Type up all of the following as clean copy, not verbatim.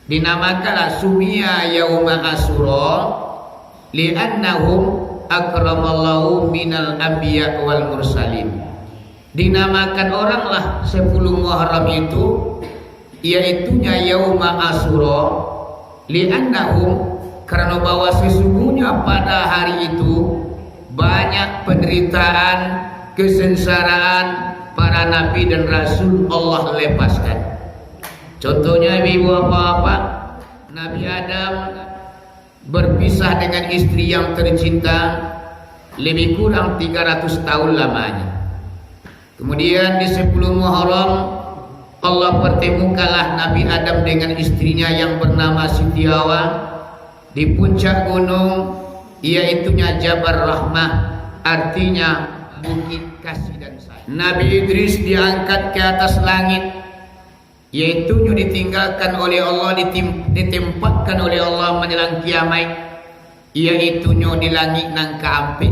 dinamakanlah sumia yauma Asyura li'annahum akramallahu minal anbiya wal mursalin. Dinamakan oranglah 10 Muharram itu yaitunya yauma Asyura li'annahum, karena bahwa sesungguhnya pada hari itu banyak penderitaan, kesengsaraan para nabi dan rasul Allah lepaskan. Contohnya ibu bapak, Nabi Adam berpisah dengan istri yang tercinta lebih kurang 300 tahun lamanya. Kemudian di 10 Muharram Allah pertemukanlah Nabi Adam dengan istrinya yang bernama Siti Hawa di puncak gunung, yaitunya Jabal Rahmah, artinya bukit kasih dan sayang. Nabi Idris diangkat ke atas langit, yaitunya ditinggalkan oleh Allah, ditempatkan oleh Allah menjelang kiamat, yaitunya di langit nang keampe.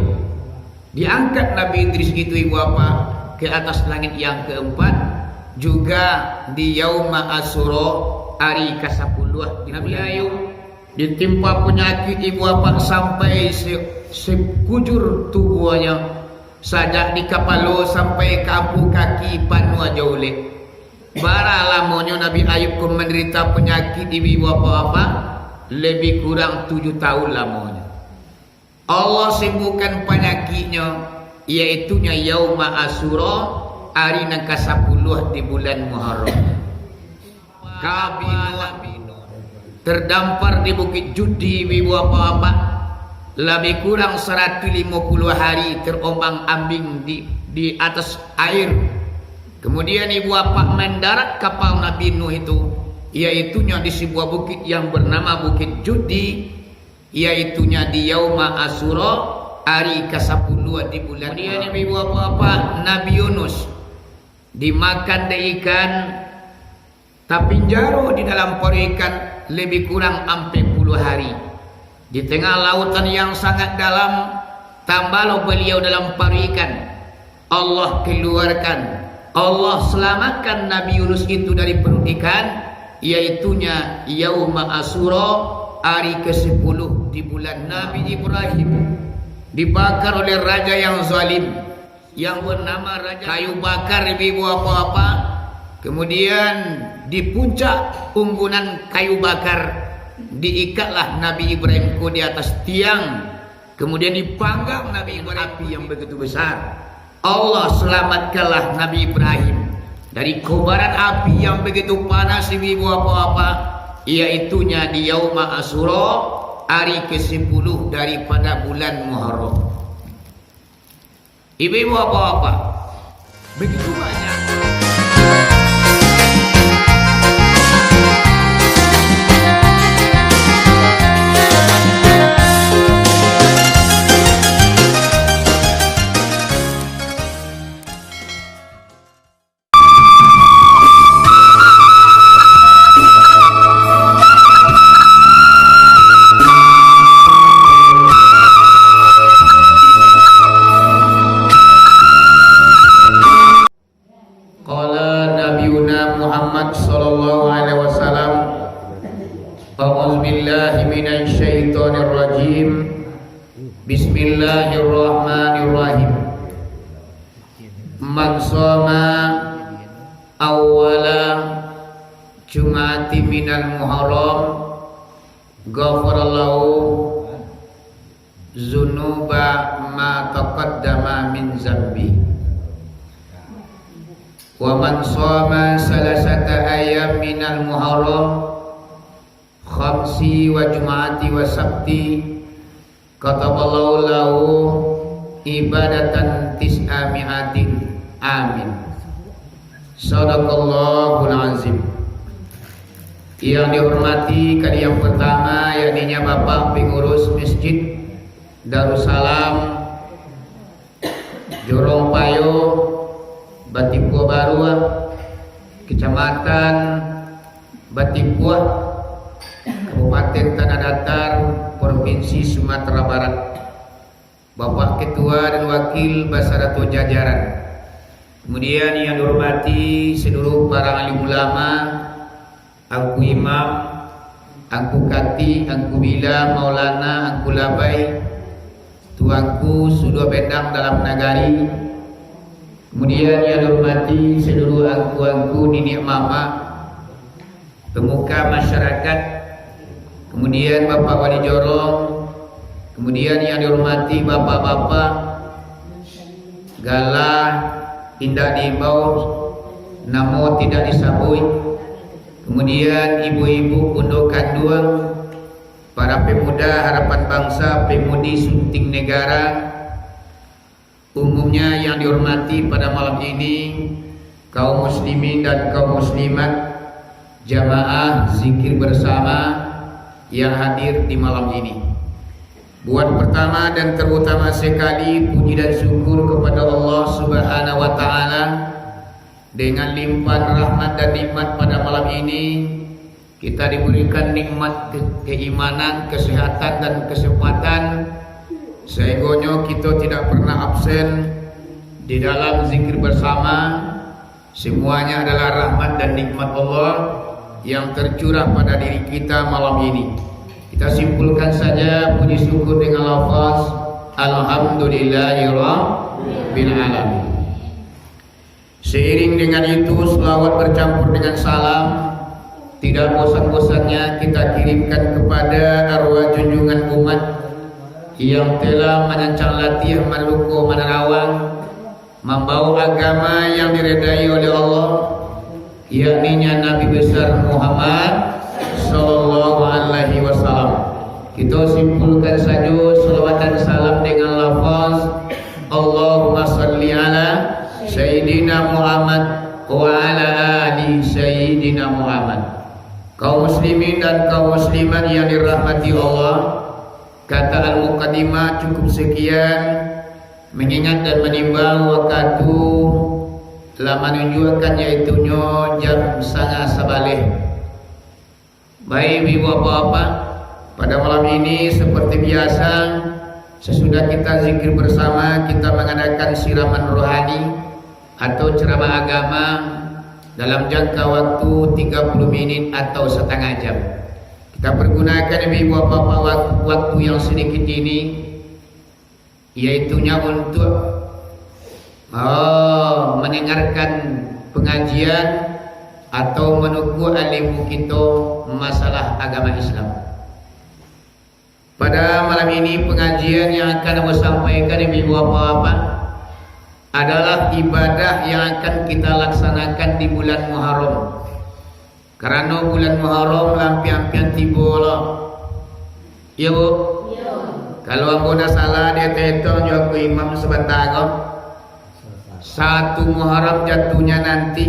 Diangkat Nabi Idris itu ibu apa ke atas langit yang keempat, juga di yauma Asyura hari ke-10 Nabi Ayub ditimpa penyakit ibu apa sampai sekujur tubuhnya, sajak di kapalo sampai kapu kaki panu aja oleh. Bara lamanya Nabi Ayub menderita penyakit ibu apa lebih kurang 7 tahun lamanya. Allah sembuhkan penyakitnya, yaitunya yauma Asyura hari nang ke-10 di bulan Muharram. Kabinun terdampar di Bukit Judi ibu apa lebih kurang 150 hari terombang-ambing di atas air. Kemudian ibu apa mendarat kapal Nabi Nuh itu, yaitunya di sebuah bukit yang bernama Bukit Judi, yaitunya di yauma Asyura hari ke-10 di bulan. Kemudian ibu apa Nabi Yunus dimakan ikan, tapi jaro di dalam perut ikan lebih kurang 40 hari. Di tengah lautan yang sangat dalam, tambahlah beliau dalam perut ikan. Allah keluarkan, Allah selamatkan Nabi Yunus itu dari perut ikan, yaitunya yauma Asyura hari ke-10 di bulan. Nabi Ibrahim dibakar oleh raja yang zalim yang bernama Raja Kayu Bakar ibu apa. Kemudian di puncak unggunan kayu bakar diikatlah Nabi Ibrahim di atas tiang, kemudian dipanggang Nabi Ibrahim api yang begitu besar. Allah selamatkanlah Nabi Ibrahim dari kobaran api yang begitu panas ibu apa, yaitunya di yauma Asyura hari ke-10 daripada bulan Muharram. Ibu apa begitu banyak. Bismillahirrahmanirrahim. Man shoma awwala jum'ati minal Muharram ghafarallahu dzunuba ma taqaddama min zambi. Wa man shoma salasata ayyam minal Muharram khamsi wa jum'ati wa sabti kataballahu lahu ibadatan tis'ami'atin. Amin. Sadaqallahul azim. Yang dihormati kali yang pertama, yakni Bapak Pengurus Masjid Darussalam Jorong Payo Batipua Barua, Kecamatan Batipua, Kabupaten Tanah Datar, Provinsi Sumatera Barat. Bapak Ketua dan Wakil Basarato jajaran. Kemudian yang dihormati seluruh para alim ulama, aku imam, angku kati, angku bila, maulana, angku labai, tuanku sudah bendang dalam nagari. Kemudian yang dihormati seluruh angku-angku nenek mama, pemuka masyarakat, kemudian Bapak Wali Jorong, kemudian yang dihormati bapak-bapak, galah tidak diimbau, namo tidak disabui, kemudian ibu-ibu pondok kanduang, para pemuda harapan bangsa, pemudi sunting negara, umumnya yang dihormati pada malam ini kaum muslimin dan kaum muslimat, jamaah zikir bersama yang hadir di malam ini. Buat pertama dan terutama sekali puji dan syukur kepada Allah Subhanahu wa taala dengan limpahan rahmat dan nikmat pada malam ini kita diberikan nikmat keimanan, kesehatan dan kesempatan sehingga kita tidak pernah absen di dalam zikir bersama. Semuanya adalah rahmat dan nikmat Allah yang tercurah pada diri kita malam ini. Kita simpulkan saja puji syukur dengan lafaz Alhamdulillahirabbil alamin. Seiring dengan itu selawat bercampur dengan salam tidak bosan-bosannya kita kirimkan kepada arwah junjungan umat yang telah menancang latih Maluku Menerawang, membawa agama yang diredai oleh Allah, yakni Nabi besar Muhammad sallallahu alaihi wasallam. Kita simpulkan saja selawat dan salam dengan lafaz Allahumma salli ala Sayyidina Muhammad wa ala ali Sayyidina Muhammad. Kaum muslimin dan kaum muslimat yang dirahmati Allah, kata al-muqaddimah cukup sekian, mengingat dan menimbang waktu telah menunjukkan yaitunya jam sangat sabaleh. Baik ibu bapak, pada malam ini seperti biasa sesudah kita zikir bersama kita mengadakan siraman rohani atau ceramah agama dalam jangka waktu 30 menit atau setengah jam. Kita pergunakan ibu bapak waktu yang sedikit ini yaitunya untuk mendengarkan pengajian atau menunggu alimu kita masalah agama Islam. Pada malam ini pengajian yang akan saya sampaikan ibu bapak adalah ibadah yang akan kita laksanakan di bulan Muharram. Karena bulan Muharram lampian-lampian tiba lah. Ya bu? Ya. Kalau aku dah salah dia tetong juga ke imam sebentar kau. 1 Muharram jatuhnya nanti,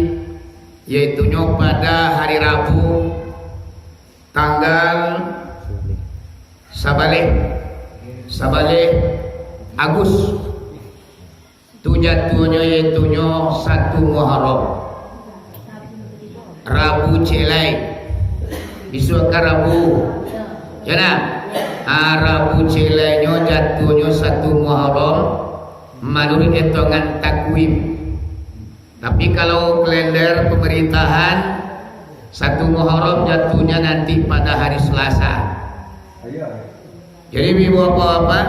yaitunya pada hari Rabu tanggal Sabaleh Agus. Tu jatuhnya yaitunya 1 Muharram. Rabu celai disuakan Rabu ya nak. Rabu celainya jatuhnya 1 Muharram menurut hitungan takwim. Tapi kalau kalender pemerintahan 1 Muharram jatuhnya nanti pada hari Selasa. Jadi ibu bapak,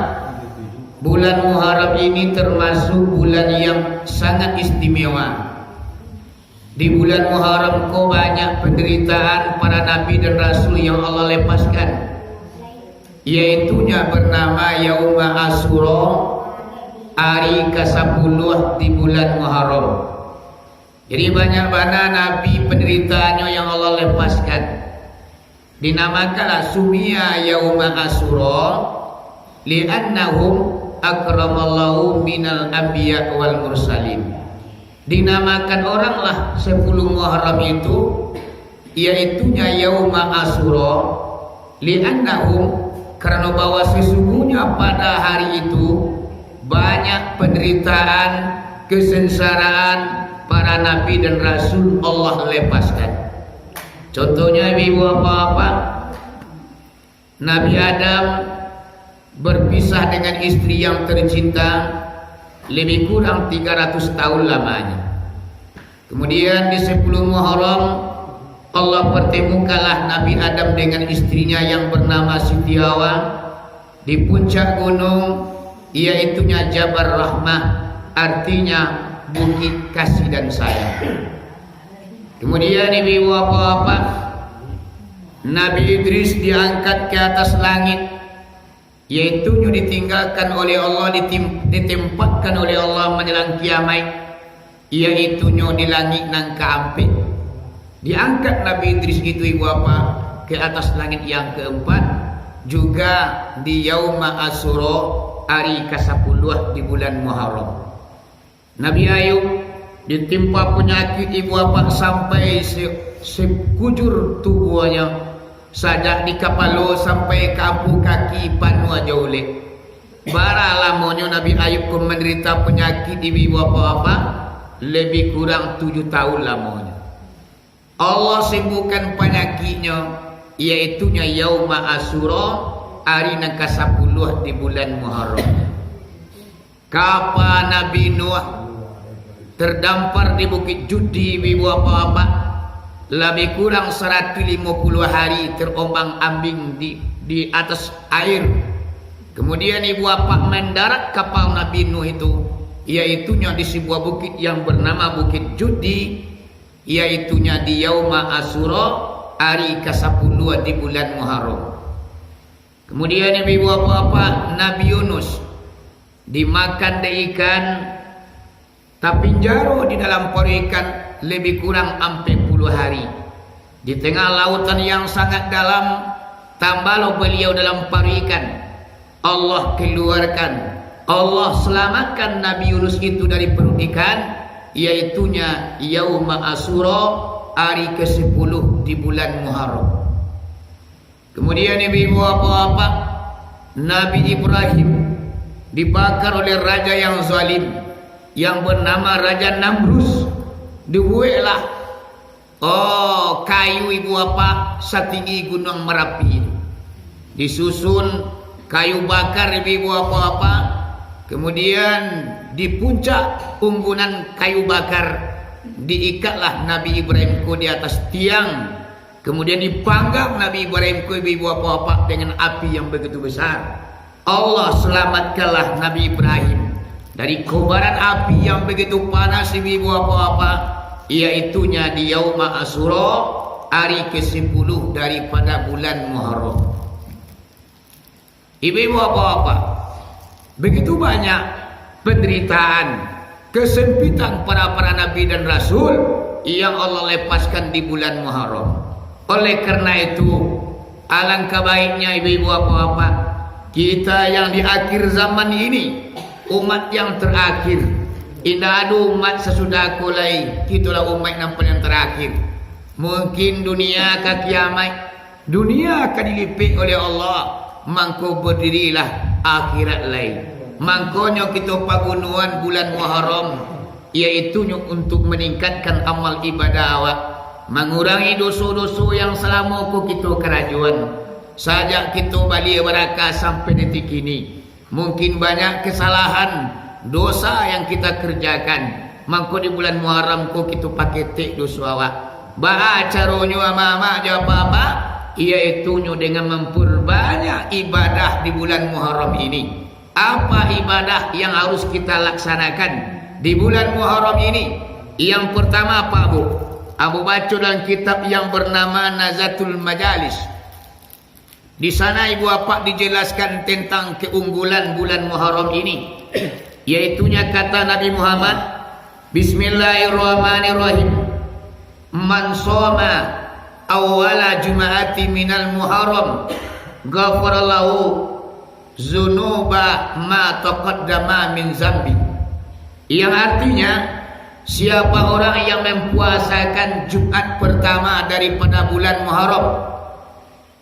bulan Muharram ini termasuk bulan yang sangat istimewa. Di bulan Muharram kau banyak penderitaan para nabi dan rasul yang Allah lepaskan, yaitunya bernama Yauma Asyura, hari ke-10 di bulan Muharram. Jadi banyak mana nabi penderitaannya yang Allah lepaskan. Dinamakanlah Sumia Yauma Asyura li'annahum akramallahu minal anbiya wal mursalin. Dinamakan oranglah 10 Muharram itu yaitunya Yauma Asyura li'annahum, karena bahwa sesungguhnya pada hari itu banyak penderitaan, kesengsaraan para nabi dan rasul Allah lepaskan. Contohnya ibu bapak, Nabi Adam berpisah dengan istri yang tercinta lebih kurang 300 tahun lamanya. Kemudian di 10 Muharram Allah pertemukanlah Nabi Adam dengan istrinya yang bernama Siti Hawa di puncak gunung, iaitunya Jabal Rahmah, artinya bukit kasih dan sayang. Kemudian ibu bapak, Nabi Idris diangkat ke atas langit, yaitu ditinggalkan oleh Allah, ditempatkan oleh Allah menjelang kiamat, yaitu di langit nang keampe. Diangkat Nabi Idris itu ibu bapak ke atas langit yang keempat, juga di Yauma Asyura, hari ke-10 di bulan Muharram. Nabi Ayub ditimpa penyakit ibu bapak sampai sekujur tubuhnya, sajak di kapalo sampai kapu kaki panu aja oleh. Bara lamonyo Nabi Ayub pun menderita penyakit ibu bapak lebih kurang 7 tahun lamonyo. Allah sembuhkan penyakitnya, iaitunya Yauma Asyura, hari nang ke-10 di bulan Muharram. Kapan Nabi Nuh terdampar di Bukit Judi ibu bapak, lebih kurang 150 hari terombang ambing di atas air. Kemudian ibu bapak mendarat kapal Nabi Nuh itu, iaitunya di sebuah bukit yang bernama Bukit Judi, iaitunya di Yauma Asyura, hari ke-10 di bulan Muharram. Kemudian ibu bapak, Nabi Yunus dimakan ikan, tapi jaro di dalam perut ikan lebih kurang 40 hari. Di tengah lautan yang sangat dalam, tambahlah beliau dalam perut ikan. Allah keluarkan, Allah selamatkan Nabi Yunus itu dari perut ikan, iaitunya Yauma Asyura, hari ke-10 di bulan Muharram. Kemudian ibu bapak, Nabi Ibrahim dibakar oleh raja yang zalim yang bernama Raja Namrus. Dibuatlah kayu ibu bapak setinggi gunung Merapi, disusun kayu bakar ibu bapak. Kemudian di puncak unggunan kayu bakar diikatlah Nabi Ibrahim di atas tiang. Kemudian dipanggang Nabi Ibrahim ibu bapak dengan api yang begitu besar. Allah selamatkanlah Nabi Ibrahim dari kobaran api yang begitu panas ibu bapak, iaitunya di Yauma Asyura, hari ke-10 daripada bulan Muharram. Ibu bapak, begitu banyak penderitaan, kesempitan para nabi dan rasul yang Allah lepaskan di bulan Muharram. Oleh karena itu, alangkah baiknya ibu bapak, kita yang di akhir zaman ini, umat yang terakhir, tidak ada umat sesudah aku lai, kitalah umat nampak yang terakhir. Mungkin dunia ke kiamat, dunia akan dilipik oleh Allah, mangko berdirilah akhirat lain. Mangkonyo kita pagunuan bulan Muharram, iaitu untuk meningkatkan amal ibadah awak, mengurangi dosa-dosa yang selama kita kerajuan. Sajak kita balik berakal sampai detik ini, mungkin banyak kesalahan dosa yang kita kerjakan. Mangko di bulan Muharram kita pakai tek dosa awak. Bah caranya ama-ama apa-apa, iaitu dengan memperbanyak ibadah di bulan Muharram ini. Apa ibadah yang harus kita laksanakan di bulan Muharram ini? Yang pertama apa Bu? Abu baca dalam kitab yang bernama Nazatul Majalis. Di sana ibu bapak dijelaskan tentang keunggulan bulan Muharram ini, iaitunya kata Nabi Muhammad, Bismillahirrahmanirrahim, man shoma awwala jum'ati minal Muharram ghafarallahu zunuba ma taqaddama min zambi. Yang artinya, siapa orang yang mempuasakan Jumat pertama daripada bulan Muharram.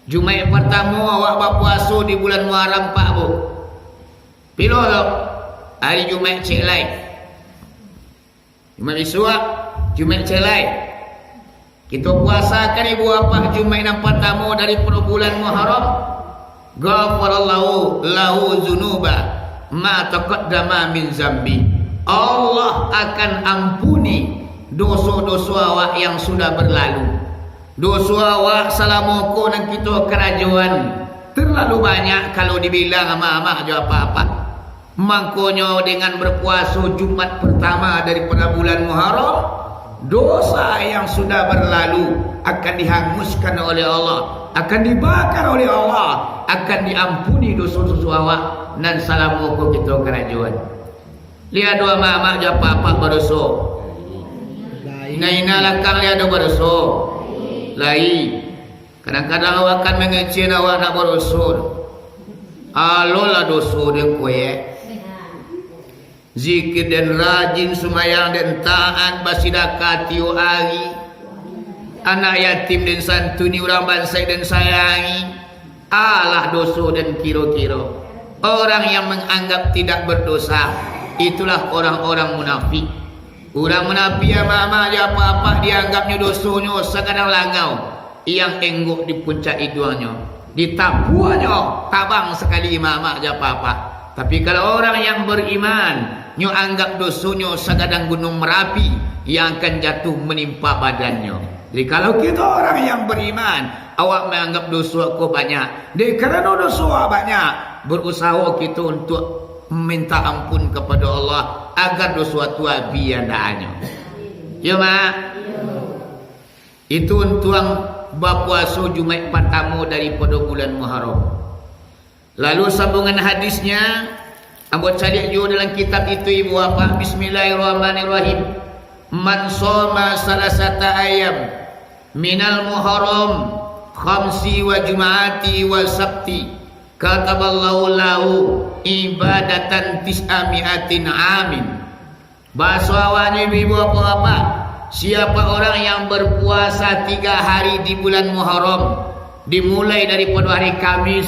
Jumat pertama awak berpuasa di bulan Muharram Pak Bu. Pilo hari Jumat cek lain. Jumat Iswak, Jumat cek lain. Kita puasakan ibu bapa Jumat yang pertama dari bulan Muharram. Ghafarallahu lahu zunuba ma taqaddama min zambi. Allah akan ampuni dosa-dosa awak yang sudah berlalu. Dosa awak salamoko nang kita kerajaan terlalu banyak kalau dibilang sama amak jo apa-apa. Makanya dengan berpuasa Jumat pertama daripada bulan Muharram, dosa yang sudah berlalu akan dihanguskan oleh Allah, akan dibakar oleh Allah, akan diampuni dosa-dosa awak dan salamoko kita kerajaan. Lihat dua amak jo apa-apa berdosa. Ina lakang lihat dua berdosa. Lain. Kadang-kadang awak akan mengecil awak nak berdosa. Alolah dosa dia koye. Zikir dan rajin sumayang dan taat basidakah tiap hari. Anak yatim dan santuni orang bangsa dan sayangi. Alah dosa dan kira-kira. Orang yang menganggap tidak berdosa, itulah orang-orang munafik. Orang munafik ama-ama dia apa-apa dianggapnya dosanya sekadar langau. Yang enggok di puncak hidungnya, ditabuhnya tabang sekali mama aja apa-apa. Tapi kalau orang yang beriman, nyo anggap dosanya segadang gunung Merapi yang akan jatuh menimpa badannya. Jadi kalau kita orang yang beriman, awak menganggap dosa kau banyak. Jadi kerana dosa banyak, berusaha kita untuk minta ampun kepada Allah agar dosa tu biadanya. Ya mak. Itu untuk berpuasa Jumat pertama daripada bulan Muharram. Lalu sambungan hadisnya, Abu cari juga dalam kitab itu ibu apa? Bismillahirrahmanirrahim. Man shoma salasata ayam minal Muharram khamsi wa Jum'ati wa Sabti kataballahu lahu ibadatan tis'ami'atin amin. Bahasa awalnya ibu apa? Siapa orang yang berpuasa 3 hari di bulan Muharram, dimulai daripada hari Kamis,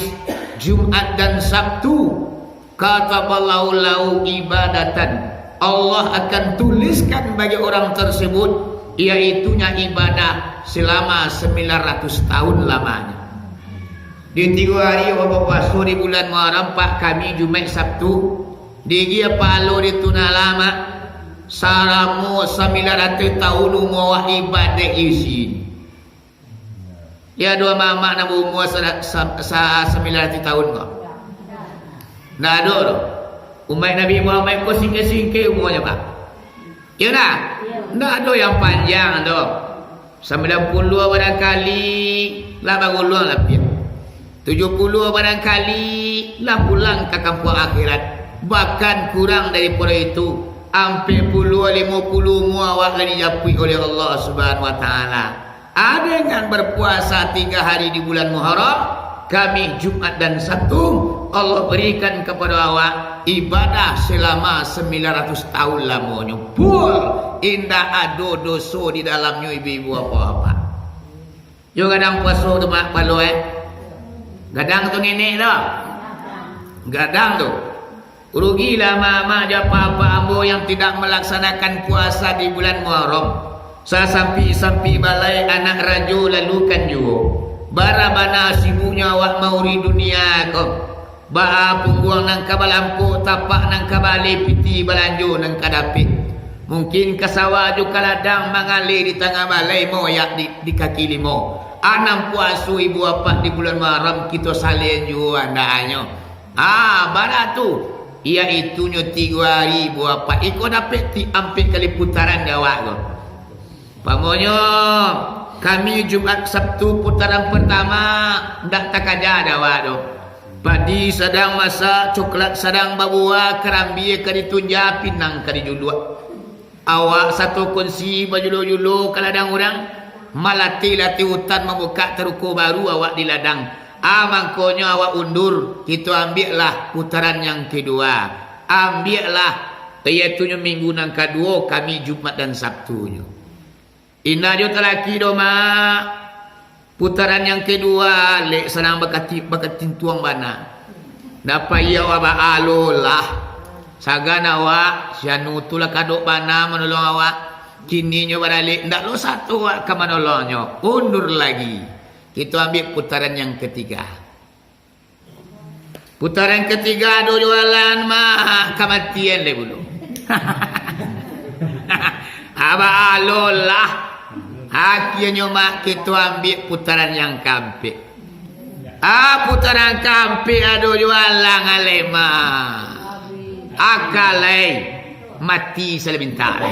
Jumat dan Sabtu, kataballahu lahu ibadatan, Allah akan tuliskan bagi orang tersebut iaitunya ibadah selama 900 tahun lamanya. Di 3 hari orang puasa di bulan Muharram, Pak, Kamis, Jumat, Sabtu, di dia palo di tuna lama saramu 900 tahun umur ibadah isi. Ya dua mama nak umur 900 tahun kau. Nah ada tu. Umat Nabi Muhammad kau singkir-singkir umurnya Pak. Ya nak? Nak ada yang panjang tu. 90 barangkali lah baru luang lah pia. 70 barangkali lah pulang ke kampung akhirat. Bahkan kurang daripada itu. Hampir puluh 50 muawak lah dijapui oleh Allah Subhanahu Wa Taala. Ada yang berpuasa 3 hari di bulan Muharram, Kamis, Jumat dan Sabtu, Allah berikan kepada awak ibadah selama 900 tahun lamanya. Pul indah ada dosa di dalamnya ibu-ibu apa-apa. Yo kadang puasa tu mak palo Gadang tu nenek dah. Gadang tu. Rugilah mak-mak apa-apa ambo yang tidak melaksanakan puasa di bulan Muharram. Saya sampai balai anak raja lalukan juga. Bara bana sibuknya awak mauri dunia kau. Ba pungguang nang kabalampu tapak nang kabali piti balanjo nang kadapit. Mungkin kasawa juga ladang mengalir di tengah balai moyak di kaki limo. Anam puasu ibu apa di bulan Muharram kita salin juga andanya. Bara tu. Ia itunya 3 hari buat apa? Ikut dapat hampir kali putaran jawab kau. Pamonya kami Jumat Sabtu putaran pertama dak takaja jawab tu. Padi sedang masak, coklat sedang babuah, kerambi ke ditunja, pinang ke dijuluk. Awak satu kunci bajulu-julu ke ladang orang, malati-lati hutan membuka teruku baru awak di ladang. Mangkonya awak undur, kita ambillah putaran yang kedua. Ambillah iaitunya minggu nang kedua, kami Jumat dan Sabtunya. Ina jo telaki do mak. Putaran yang kedua lek senang bakatin tuang bana. Napa ia wa alolah. Sagan awak sianu tulah kadok bana menolong awak. Kini nyo baralik ndak lo satu awak ke menolongnya. Undur lagi. Kita ambil putaran yang ketiga. Putaran ketiga ada jualan mah kematian le dulu. Aba alolah. Akhirnya mak kita ambil putaran yang kampik. Putaran kampik aduh jualan alema. Akalai mati sebentar.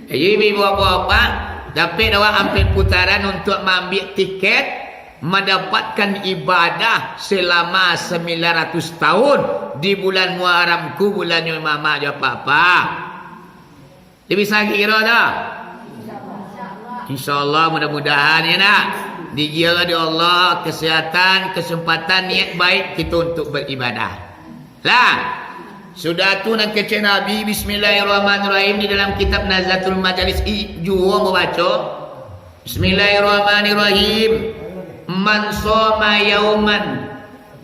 Ibu bapak dapat ambil putaran untuk mengambil tiket mendapatkan ibadah selama 900 tahun di bulan Muharramku, bulannya mama aja papa. Dia bisa kira dah. InsyaAllah mudah-mudahan ya nak. Dijaga di Allah kesehatan, kesempatan, niat baik kita untuk beribadah. Lah, sudah tu nak kecil Nabi Bismillahirrahmanirrahim di dalam kitab Nazatul Majalis juga membaca Bismillahirrahmanirrahim. Man shoma yauman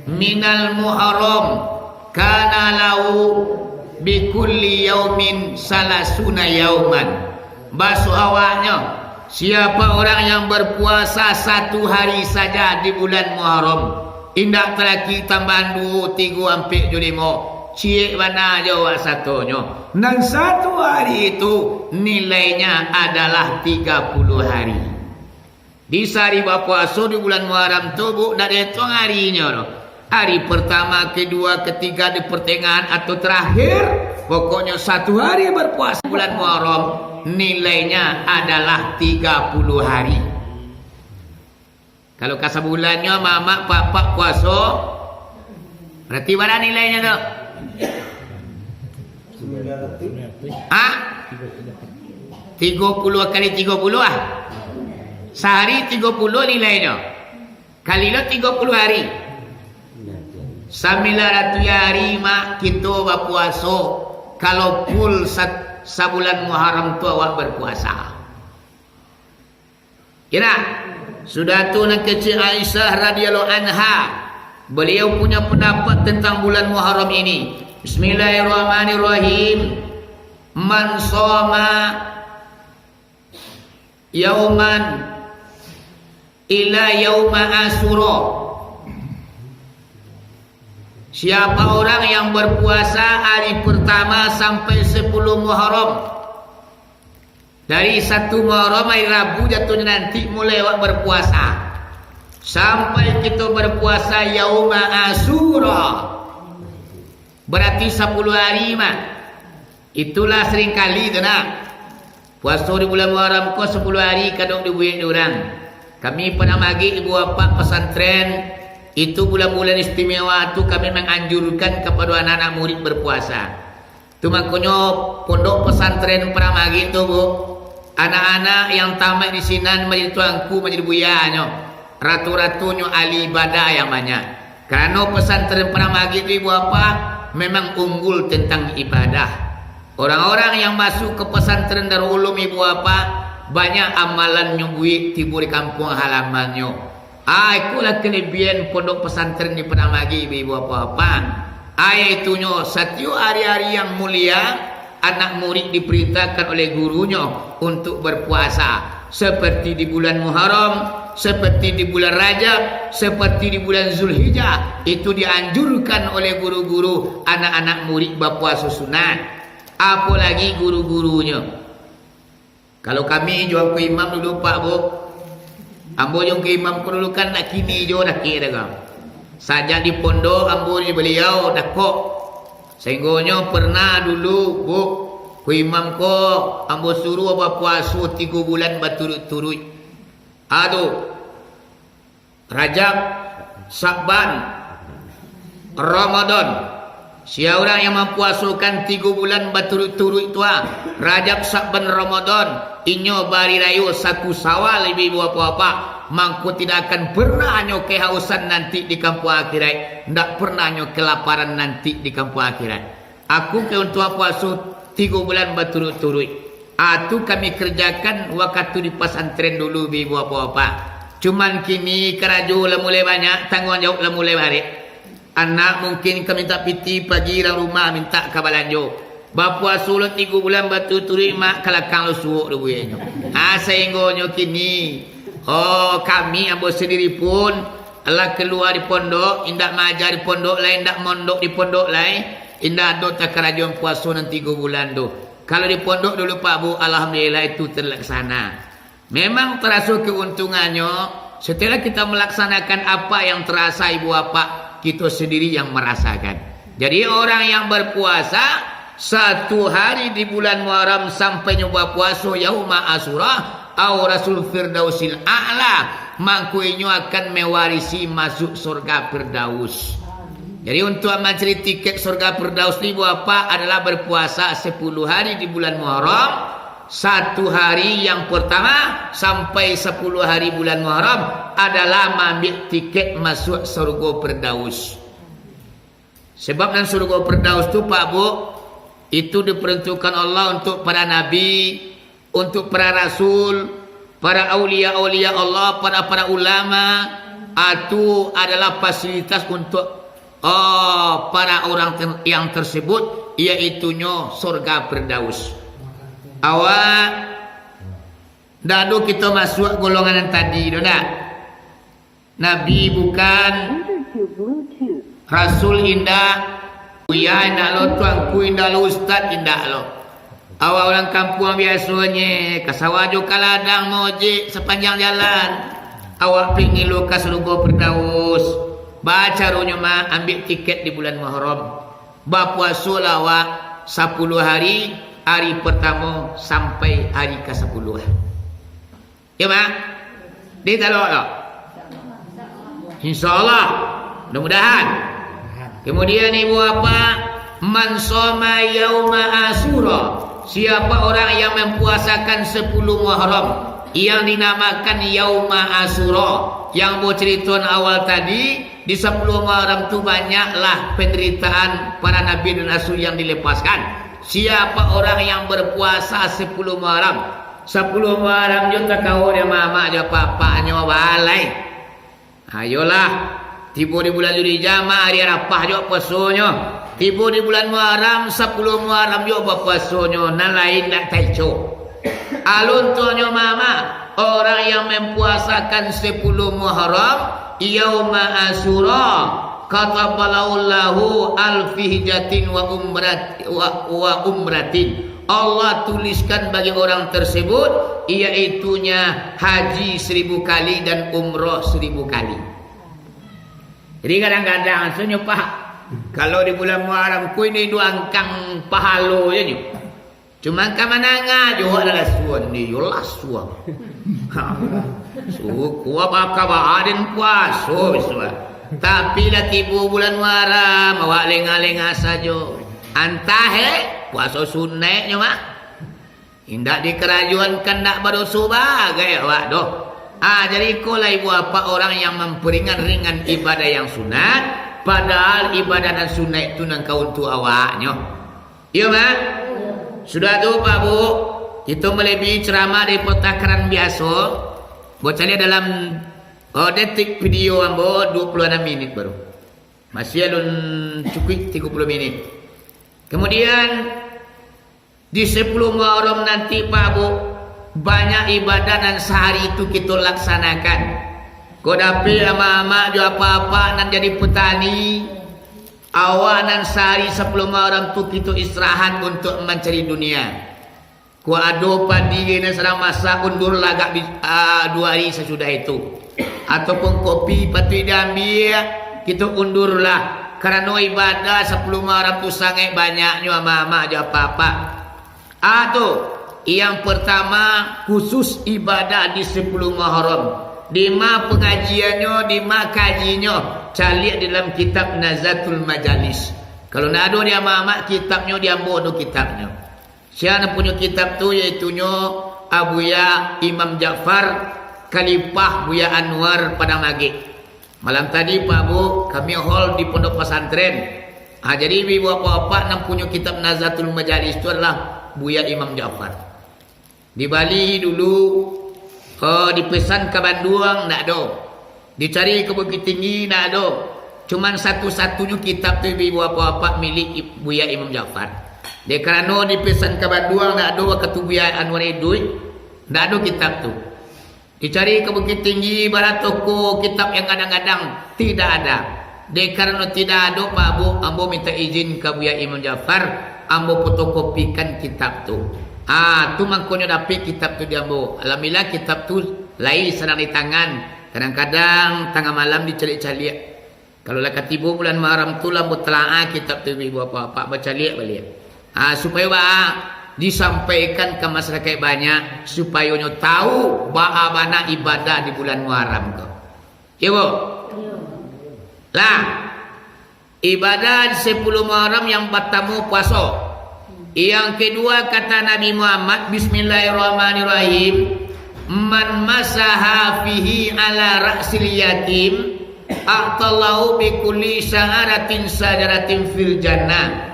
minal muharram kana lahu bi kulli yaumin salasuna yauman. Basuh awaknya, siapa orang yang berpuasa satu hari saja di bulan Muharram, indak telaki tambahan 2, 3 sampai 5. Cik mana jawab satunya. Dan satu hari itu nilainya adalah 30 hari. Di sehari berpuasa di bulan Muharram tu bu, nak hitung harinya loh. Hari pertama, kedua, ketiga, di pertengahan atau terakhir. Pokoknya satu hari berpuasa bulan Muharram nilainya adalah 30 hari. Kalau kasar bulannya mama papa puasa, berarti berapa nilainya tu? 30 kali 30 ah. Sehari 30 nilainya. Kali lo 30 hari. 900 hari mak kita berpuasa. Kalau full sabulan Muharram tu awak berpuasa. Kira sudah tu nak kecil Aisyah radhiyallahu anha. Beliau punya pendapat tentang bulan Muharram ini. Bismillahirrahmanirrahim. Man shoma yauman ila yauma Asyura. Siapa orang yang berpuasa hari pertama sampai 10 Muharram. Dari 1 Muharram hari Rabu jatuhnya nanti mulai awak berpuasa. Sampai kita berpuasa yauma Asyura. Berarti 10 hari mah. Itulah seringkali tu nak. Puasa di bulan Muharram kau 10 hari kadang dibuat orang. Kami pernah magi ibu bapa pesantren itu bulan-bulan istimewa tu kami menganjurkan kepada anak-anak murid berpuasa. Tu makanya pondok pesantren pernah magi tu bu, anak-anak yang tamat di sini menjadi tuanku menjadi buyanya, ratu-ratunya ahli ibadah yang banyak. Karena pesantren pernah magi tu ibu bapa memang unggul tentang ibadah. Orang-orang yang masuk ke pesantren Darul Ulum ibu bapa banyak amalan nyubuhi timbul di kampung halamannya. Itulah kelebihan pondok pesantren di Penamagi ibu apa-apa. Itunya setiap hari-hari yang mulia anak murid diperintahkan oleh gurunya untuk berpuasa. Seperti di bulan Muharram, seperti di bulan Rajab, seperti di bulan Zulhijjah. Itu dianjurkan oleh guru-guru anak-anak murid berpuasa sunat. Apalagi guru-gurunya. Kalau kami jual ke imam dulu Pak Bu, ambo jom ke imam dulu kan nak kini jo dah kira kan. Saja di pondok ambo di beliau dah kok. Sehingga pernah dulu Bu, ke imam ko ambo suruh apa puasa 3 bulan berturut-turut. Aduh, Rajab, Syakban, Ramadan. Siapa orang yang mempuasakan 3 bulan berturut-turut itu Rajab, Syakban, Ramadan. Inyo bari rayu 1 Syawal ibu apa-apa. Mangku tidak akan pernah nyo kehausan nanti di kampung akhirat. Tidak pernah nyo kelaparan nanti di kampung akhirat. Aku ke untuk puasa 3 bulan berturut-turut. Itu kami kerjakan waktu di pesantren dulu ibu apa-apa. Cuman kini keraju lah mulai banyak, tanggungjawab lah mulai balik. Anak mungkin kami minta piti pagi dalam rumah minta kabalanjo. Berpuasa 3 bulan berturut-turut mak kalakang lo suuk dulu ya. Sehingga kini kami ambo sendiri pun Allah keluar di pondok, indak mengajar di pondok lain, indak mondok di pondok lain, indak ada tak kerajaan puasa 3 bulan tu. Kalau di pondok dulu Pak Bu, alhamdulillah itu terlaksana. Memang terasa keuntungannya setelah kita melaksanakan apa yang terasa ibu bapak, kita sendiri yang merasakan. Jadi orang yang berpuasa 1 hari di bulan Muharram sampai nyoba puasa yauma Asyura au Rasul Firdausil A'la, mangkuinyo akan mewarisi masuk surga Firdaus. Jadi untuk mencari tiket surga Firdaus ni apa adalah berpuasa 10 hari di bulan Muharram. 1 hari yang pertama sampai 10 hari bulan Muharram adalah mengambil tiket masuk surga Firdaus. Sebab dan surga Firdaus itu Pak Bu, itu diperuntukkan Allah untuk para nabi, untuk para rasul, para aulia-aulia Allah, para ulama. Itu adalah fasilitas untuk para orang yang tersebut, iaitunya surga Firdaus. Awak dadu kita masuk golongan yang tadi, dah. Nabi bukan, Rasul indah, Buya indah lo, tuanku indah lo, Ustaz indah lo. Awak orang kampung biasanya kasawajo kaladang mojik sepanjang jalan. Awak pingin lo ke surga Firdaus. Baca runya mah ambil tiket di bulan Muharram. Berpuasa awak 10 hari, hari pertama sampai hari ke-10. Ya mak? Dia tak lo? InsyaAllah. Mudah-mudahan. Kemudian ibu apa? Man soma yauma Asyura. Siapa orang yang mempuasakan 10 Muharram yang dinamakan yauma Asyura, yang mau cerita awal tadi, di 10 Muharram itu banyaklah penderitaan para nabi dan rasul yang dilepaskan. Siapa orang yang berpuasa 10 Muharram, 10 Muharram juga kau dia mama dia papanya balai. Ayolah, tiba di bulan Zulhijjah hari Arafah juga puasanya. Tiba di bulan Muharram 10 Muharram juga puasanya. Nan lain tak taico. Alun tuanya mama, orang yang mempuasakan 10 Muharram yauma Asyura kataballahu alfihjatin wa umratin. Allah tuliskan bagi orang tersebut iaitunya haji 1000 kali dan umrah 1000 kali. Jadi kadang-kadang sunyo Pak, kalau di bulan Muharram ku ini duangkang pahalo ya ni. Cuma kamananga juga adalah suan ni, yolah suan. Kuah baka baharin puasa biswa. Tapi lah tibu bulan Muharram awak lengah-lengah saja. Antah puasa sunnahnya mak. Indak di kerajaan kan nak berdosa bagai awak doh. Jadi kolah ibu apa orang yang memperingan-ringan ibadah yang sunat, padahal ibadah dan sunat itu nang kau untuk awaknya. Iya mak. Sudah tu Pak Bu, kita melebihi ceramah dari pertakaran biasa. Bocahnya dalam detik video ambo 26 minit baru. Masih alun cukup 30 menit. Kemudian di 10 Muharram nanti Pak Bu, banyak ibadah dan sehari itu kita laksanakan. Kau dapat ama-ama jo apa-apa nan jadi petani. Awanan sehari 10 Muharram tu kita istirahat untuk mencari dunia. Ku ado padi ni serang masak undur lagak 2 hari sesudah itu. Ataupun kopi patut diambil, kita undurlah. Karena ibadah 10 Muharram tu sangat banyaknya ama-ama aja apa-apa. Tu yang pertama khusus ibadah di 10 Muharram. Di ma pengajiannya, di ma kajinya. Cari dalam kitab Nazatul Majalis. Kalau nak ada dia mamak kitabnya, dia bodoh kitabnya. Siapa punya kitab tu iaitunya Abuya Imam Ja'far Khalifah Buya Anwar Padang Magik. Malam tadi Pak Bu, kami hall di pondok pesantren. Jadi ibu bapak yang punya kitab Nazatul Majalis itu adalah Buya Imam Ja'far. Di Bali dulu dipesan ke Bandung tak ada. Dicari ke Bukit Tinggi tak ada. Cuman satu-satunya kitab tu ibu bapak milik Buya Imam Ja'far. Dia kerana dipesan ke Bandung tak ada ke Buya Anwar Idui, tak ada kitab tu. Dicari ke Bukit Tinggi barat toko kitab yang kadang-kadang tidak ada. Dia kerana tidak ada Pak Bu, ambo minta izin ke Buya Imam Ja'far. ambo fotokopikan kitab tu. Tu mangkonyo dapat kitab tu dia ambo. Alhamdulillah kitab tu lain sedang di tangan. Kadang-kadang tengah malam dicalik-calik. Kalau lah katibu bulan Muharram tu lah mutlaah kitab tu ibu apa-apa bacalik balik. Supaya disampaikan ke masyarakat banyak supaya nyo tahu bagaimana ibadah di bulan Muharram ko. Ibu. Lah ibadah 10 Muharram yang pertama puasa. Yang kedua kata Nabi Muhammad bismillahirrahmanirrahim, man masaha fihi ala ra'sil yatim a'tallahu bi kulli sya'aratin sajaratin fil jannah.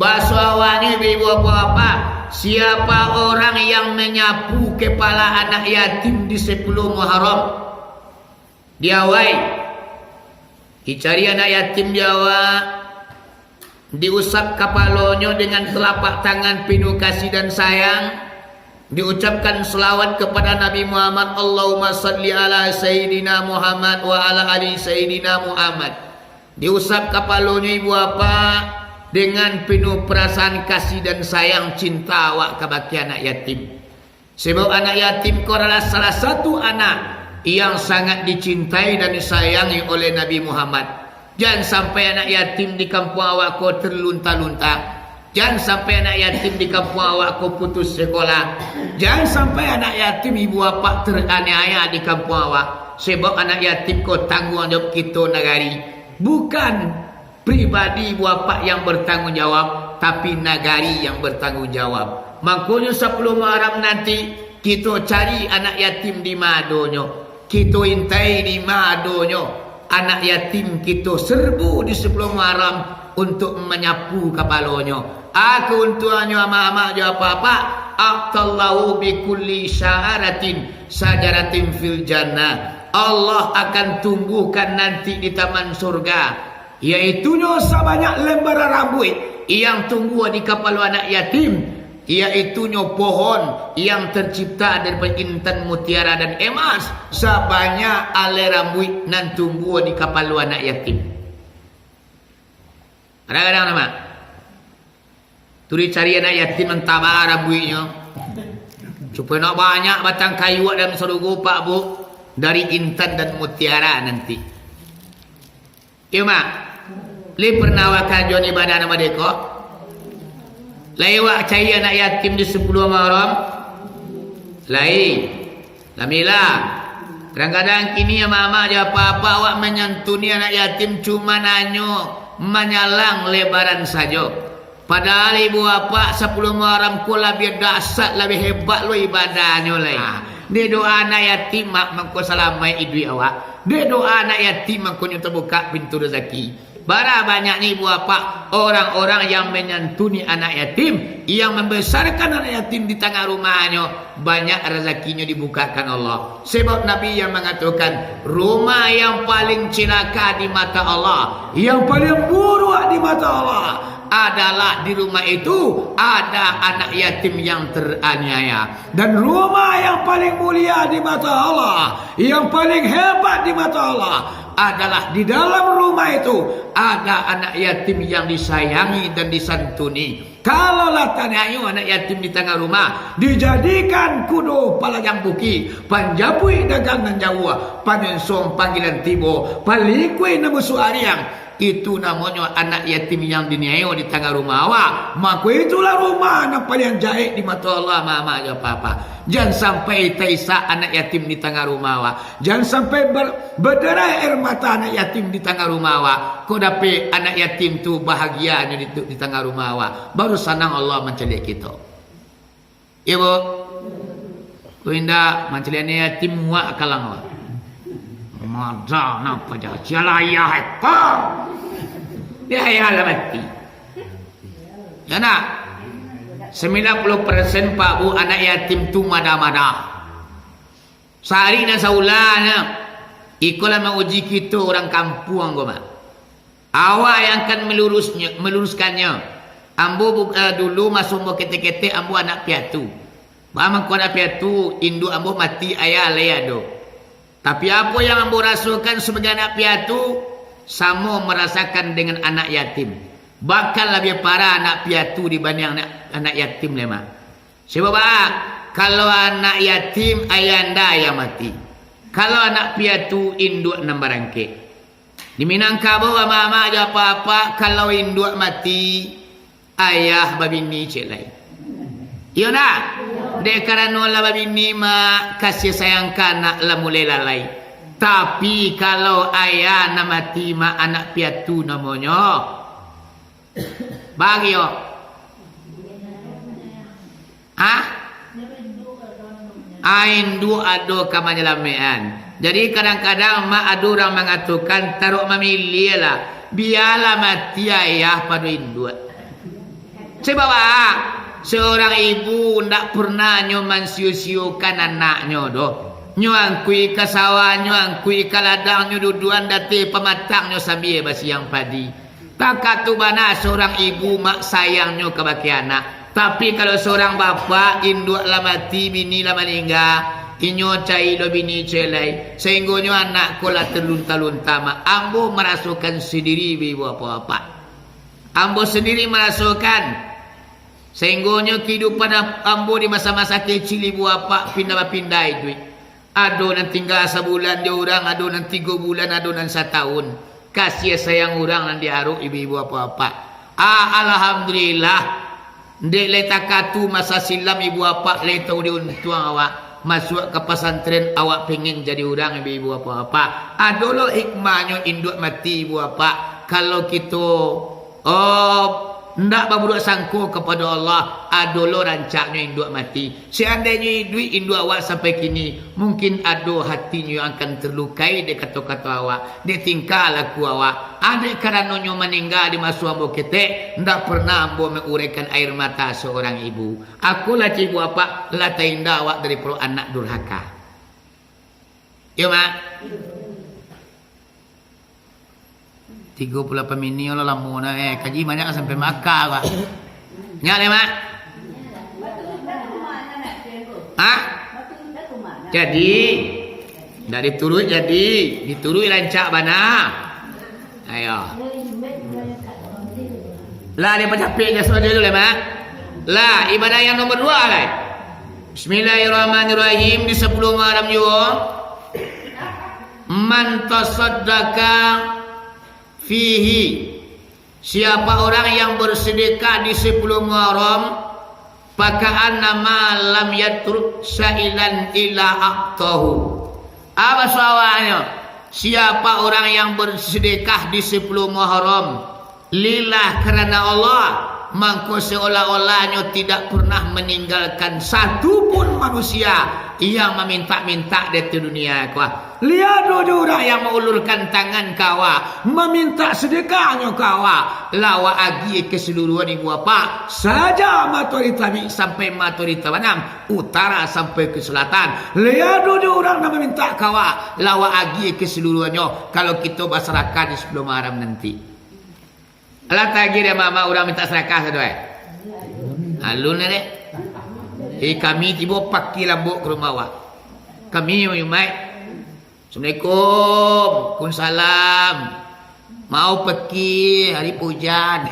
Bahasa awalnya ibu apa-apa, siapa orang yang menyapu kepala anak yatim di 10 Muharram, diawai dicari anak yatim diawai, diusap kepalanya dengan telapak tangan penuh kasih dan sayang, diucapkan selawat kepada Nabi Muhammad, Allahumma salli ala Sayyidina Muhammad wa ala ali Sayyidina Muhammad. Diusap kepalanya ibu apa dengan penuh perasaan kasih dan sayang cinta awak kepada anak yatim. Sebab anak yatim kau adalah salah satu anak yang sangat dicintai dan disayangi oleh Nabi Muhammad. Jangan sampai anak yatim di kampung awak kau terlunta-lunta. Jangan sampai anak yatim di kampung awak kau putus sekolah. Jangan sampai anak yatim ibu bapa teraniaya di kampung awak. Sebab anak yatim kau tanggung jawab kita negari. Bukan pribadi ibu bapa yang bertanggung jawab, tapi nagari yang bertanggung jawab. Makanya 10 Muharram nanti kita cari anak yatim di madonyo. Kita intai di madonyo. Anak yatim kita serbu di 10 Muharram untuk menyapu kepalanya. Keuntungannya ama-ama jawab apa? Aqtallahu bi kulli sya'aratin sajaratin fil jannah. Allah akan tumbuhkan nanti di taman surga, yaitunya sebanyak lembar rambut yang tumbuh di kepala anak yatim, yaitunya pohon yang tercipta daripada intan, mutiara dan emas, sebanyak alai rambut nan tumbuh di kepala anak yatim. Kadang-kadang nama tu dicari anak yatim mentaba rambutnya supaya nak banyak batang kayu dalam surga pak bu, dari intan dan mutiara nanti. Ya mak, li pernah wakan jon ibadah nama deko lewat cari anak yatim di 10 Muharram lain lamilah. Kadang-kadang kini ya mama dia apa-apa awak menyantuni anak yatim cuma nanyo menyalang lebaran saja. Padahal ibu bapa 10 Muharram ku lebih dahsyat, lebih hebat lo ibadahnya lain. Dia doa anak yatim mak mangko salamai idui awak. Dia doa anak yatim mangko terbuka pintu rezeki. Bara banyaknya ibu bapa orang-orang yang menyantuni anak yatim, yang membesarkan anak yatim di tengah rumahnya, banyak rezekinya dibukakan Allah. Sebab Nabi yang mengatakan rumah yang paling celaka di mata Allah, yang paling buruk di mata Allah adalah di rumah itu ada anak yatim yang teraniaya. Dan rumah yang paling mulia di mata Allah, yang paling hebat di mata Allah adalah di dalam rumah itu ada anak yatim yang disayangi dan disantuni. Kalau latanayu anak yatim di tengah rumah dijadikan kudu palajang buki, panjapui dagangan Jawa, panensong panggilan tibo, palikui namusu ariang. Itu namanya anak yatim yang diniayo di tengah rumah awak. Maka itulah rumah yang paling jahit di mata Allah mama ya papa. Jangan sampai taisa anak yatim di tengah rumah awak. Jangan sampai berderai air mata anak yatim di tengah rumah awak. Kau dapat anak yatim tu bahagianya di tengah rumah awak. Baru sanang Allah mencelik kita. Ibu, kau indah mencelik anak yatim muak kalang awak. Mada napa dah jala ya apa dia ya lah mati ya nak 90% pak bu anak yatim tu mada-mada sehari na saulana ikulah menguji kita orang kampung gua mak awak yang akan meluruskannya ambo dulu masuk mau kete-kete ambo anak piatu bama ko anak piatu induk ambo mati ayah leado. Tapi apa yang ambo rasakan sebagai anak piatu sama merasakan dengan anak yatim. Bakal lebih parah anak piatu dibanding anak yatim lemah. Sebab kalau anak yatim ayanda yang mati. Kalau anak piatu induk enam barangke. Di Minangkabau mama aja apa-apa kalau induk mati ayah babini celai. Iya nak? Dek karena lah babini mak kasih sayangkan nak lah mulai lalai. Tapi kalau ayah nak mati mak anak piatu namanya. Bagi yo. Induk ado kamanyalamean. Jadi kadang-kadang mak ada orang mengatakan taruh memilih lah. Biarlah mati ayah pada induk. Sebab seorang ibu tidak pernah nyoman siu-siukan anaknya doh. Nyuangkui ke sawah, nyuangkui ke ladang, nyududuan dati pematangnya sambil basiang padi. Tak katu mana seorang ibu mak sayangnya ke baki anak. Tapi kalau seorang bapa induk lah mati, bini lah meninggal, inyo cai lo bini celai, sehingga anak kola terlunta-lunta mak. Ambo merasukan sendiri ibu apa-apa. Ambo sendiri merasukan. Sehingga kehidupan ambo di masa-masa kecil ibu apa pindah-pindah itu. Ado nan tinggal sebulan dia orang, ado nan 3 bulan, ado nan 1 tahun. Kasih sayang orang nan diharuk ibu-ibu apa-apa. Alhamdulillah. Dek letak katu masa silam ibu apa letak di untuang awak masuk ke pesantren awak pengen jadi orang ibu apa-apa. Adolo hikmahnya induk mati ibu apa. Kalau kita ndak berbuat sangko kepada Allah, adolo rancaknya induk mati. Seandainya duit induk awak sampai kini, mungkin ado hatinya yang akan terlukai de kata-kata awak, de tingkah laku awak. Ada karenanya meninggal di masa ambo ketek, ndak pernah ambo menguraikan air mata seorang ibu. Aku lah ibu apa, latai indah awak dari pro anak durhaka. Ya mak. 38 mini lah lamuna kaji banyak sampai makar pak. Nyale mak. Jadi ndak diturut jadi diturut rancak bana. Ayo. Lah dia capek dah semua dulu lah mak. Lah ibadah yang nomor 2 lah. Bismillahirrahmanirrahim di 10 Muharram juga. Man tasaddaqa fihi, siapa orang yang bersedekah di 10 Muharram, paka'an nama lam yatruk sa'ilan ila aqtahu. Apa soalnya? Siapa orang yang bersedekah di 10 Muharram lillah karena Allah, maka seolah-olahnya tidak pernah meninggalkan satu pun manusia yang meminta-minta di dunia kau. Lihat dua orang yang mengulurkan tangan kawa, meminta sedekahnya kawa, lawa agi keseluruhan ibu apa saja matoritabi sampai matoritabanam, utara sampai ke selatan. Lihat dua orang yang meminta kawa, lawa agi keseluruhannya. Kalau kita masyarakat di sebelum Muharram nanti. Alah tagi dia mama orang minta sedekah satu alun ni. Kami tiba pakai lambuk ke rumah awak. Kami umai. Assalamualaikum, Waalaikumsalam. Mau pergi hari pujan.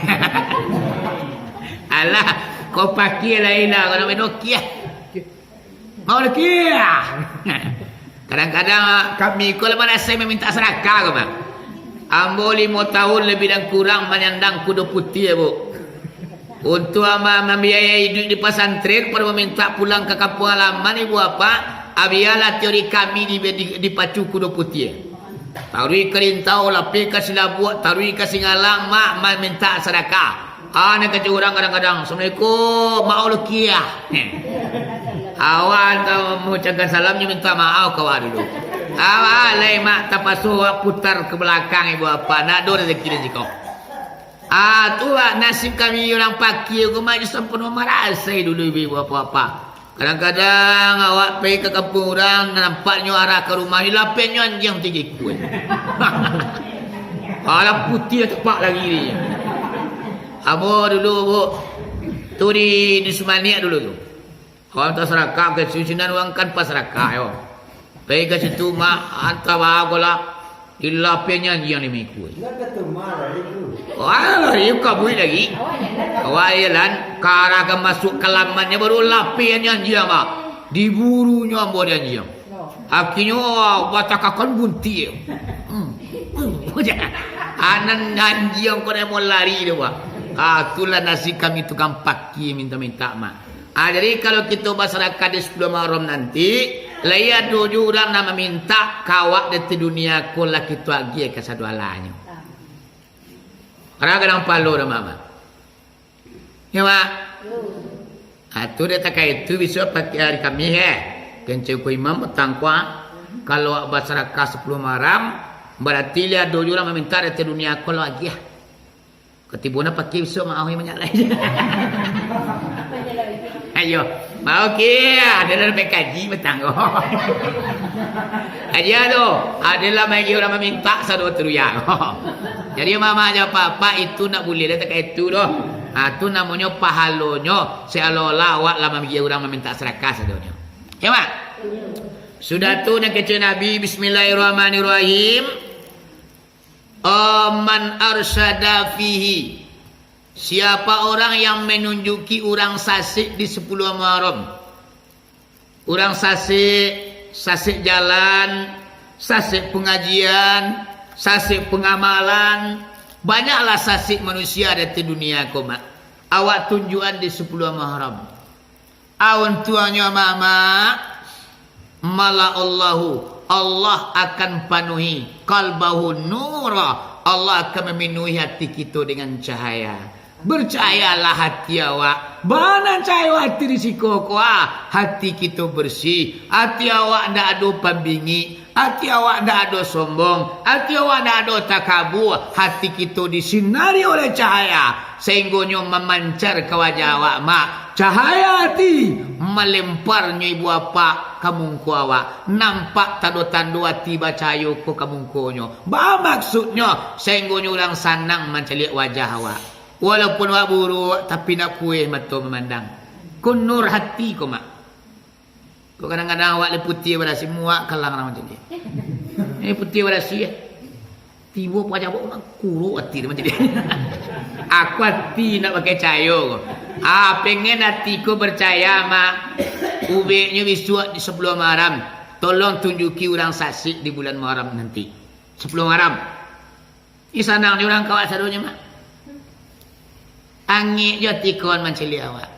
Alah, kau pakai lain lah. Kau nak main Nokia. Mau Nokia. Kadang-kadang kami kalau mana saya meminta sedekah ke mak. Ambo 5 tahun lebih dan kurang menyandang kuda putih ya bu. Untuk membiayai duit di pesantren pada meminta pulang ke kampung halaman ibu apa. Abiyalah teori kami dipacu kuda putih. Tarui kerintau lapi kasih labuat, tarui kasih ngalang mak minta sedekah. Nak kata orang kadang-kadang, Assalamualaikum, mau lukiah. Awak mengucapkan salamnya minta maaf kau dulu. Awak lain mak tapasu putar ke belakang ibu apa. Nak do rezeki rezeki kau. Tu nasib kami orang pakai aku mak sempurna merasai dulu ibu apa-apa. Kadang-kadang awak pergi ke kampung orang, nampaknya arah ke rumah ni lapenya anjing tinggi kuat. Alah putih tepak lagi ni. Abo dulu bu, tu di Sumania dulu tu. Orang tak serakah ke sini orang kan pas serakah yo. Pergi ke situ mak hantar bawa lah. Ilapnya yang ni mekui. Nak ketumar itu. Wah, iu kabui lagi. Awailan kara ke masuk kelamannya baru lapenya dia mak. Diburunya ambo dia dia. Akhirnya batakakan bunti. Anan anjing kau mau lari dia wah. Itulah nasi kami tukang paki minta-minta mak. Jadi kalau kita masyarakat di 10 Muharram nanti, lihat tujuh orang nama minta kawak di dunia kola kita agi ke satu alanya. Orang kadang palu dah mama. Ya mak. Itu dia tak itu bisa pakai hari kami kencing ku imam petang kuah. Kalau masyarakat 10 Muharram berarti lihat tujuh orang meminta di dunia kola agi. Ketibuna pakai bisa mau yang menyalai. Ayo, mau ke? Adalah PKJ betang. Aja tu, adalah bagi orang meminta satu teruya. Jadi mama aja papa itu nak boleh dia tak itu doh. Itu namanya pahalonyo. Seolah-olah awak lama bagi orang meminta sedekah sadonya. Ya mak. Sudah tu nak kecil Nabi Bismillahirrahmanirrahim. Man arsada fihi. Siapa orang yang menunjuki orang sasik di 10 Muharram. Orang sasik jalan, sasik pengajian, sasik pengamalan. Banyaklah sasik manusia ada di dunia komat. Awak tunjukan di 10 Muharram. Awan tuanya mama Mala'allahu, Allah akan penuhi qalbahu nura, Allah akan memenuhi hati kita dengan cahaya. Bercahayalah hati awak. Bana cahaya hati risiko kuah. Hati kita bersih. Hati awak tidak ada pembingi. Hati awak tidak ada sombong. Hati awak tidak ada takabur. Hati kita disinari oleh cahaya sehingga memancar ke wajah awak mak. Cahaya hati melemparnya ibu apa kamungku awak. Nampak tanda-tanda hati bacaya ku kamungkunya. Bah maksudnya sehingga orang sanang menceliak wajah awak. Walaupun awak buruk tapi nak puih mata memandang. Ku nur hati ku mak. Ku kadang-kadang awak le putih pada semua kalang macam ni. Ini putih pada si. Tiba wajah awak mak kuruk hati macam ni. Aku hati nak pakai cahaya ku. Pengen hatiku percaya mak. Ubeknya wisuak di 10 Muharram. Tolong tunjuki orang sasik di bulan Muharram nanti. 10 Muharram. Ini sanang ni orang kawat sadonya mak. Angin je tikon menceli awak.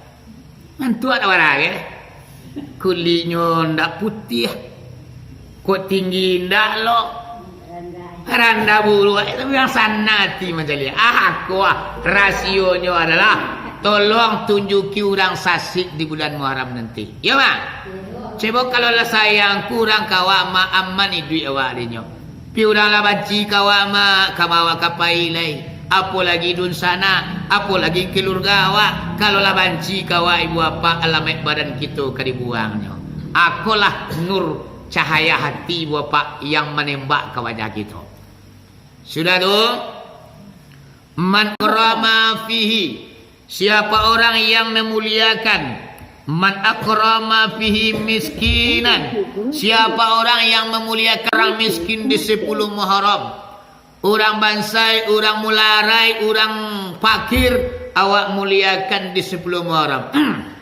Mantuat awak lagi. Kulitnya ndak putih. Kok tinggi ndak lo. Randa bulu. Itu yang sanati menceli. Aku rasionya adalah tolong tunjuki orang sasik di bulan Muharram nanti. Ya mak. Sebab kalau lah sayang kurang kawak mak aman duit awak dinyo. Pi orang lah banci kawak mak kamawa kapai lai. Apa lagi dun sana, apa lagi keluarga awak. Kalau lah banci kawak ibu apa alamat badan kita kadibuangnya. Akulah nur cahaya hati ibu apa yang menembak ke wajah kita. Sudah tu, man akrama fihi. Siapa orang yang memuliakan, man akrama fihi miskinan. Siapa orang yang memuliakan orang miskin di 10 Muharram. Orang bansai, orang mularai, orang fakir, awak muliakan di 10 Muharram.